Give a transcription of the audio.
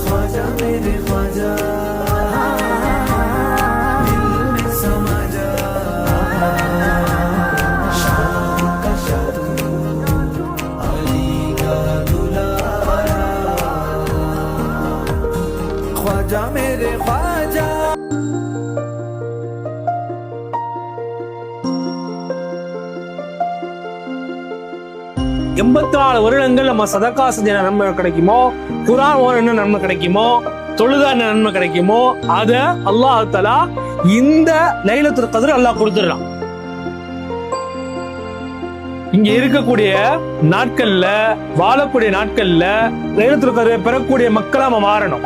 ख्वाजा मेरे ख्वाजा दिल में समा जा शाम का शाम अली का दुलारा ख्वाजा मेरे ख्वाजा। 84 வருடங்கள் நம்ம சதக்கா செஞ்ச நன்மை கிடைக்குமோ, குர்ஆன் ஓத என்ன நன்மை கிடைக்குமோ, தொழுதா என்ன நன்மை கிடைக்குமோ, அத அல்லாஹ் தஆலா இந்த லைலத்துல் கத்ர் அல்லாஹ் கொடுத்துறான். இங்க இருக்கக்கூடிய நாட்கள்ல, வாழக்கூடிய நாட்கள்ல லைலத்துல் கத்ர் பெறக்கூடிய மக்களா நம்ம மாறணும்.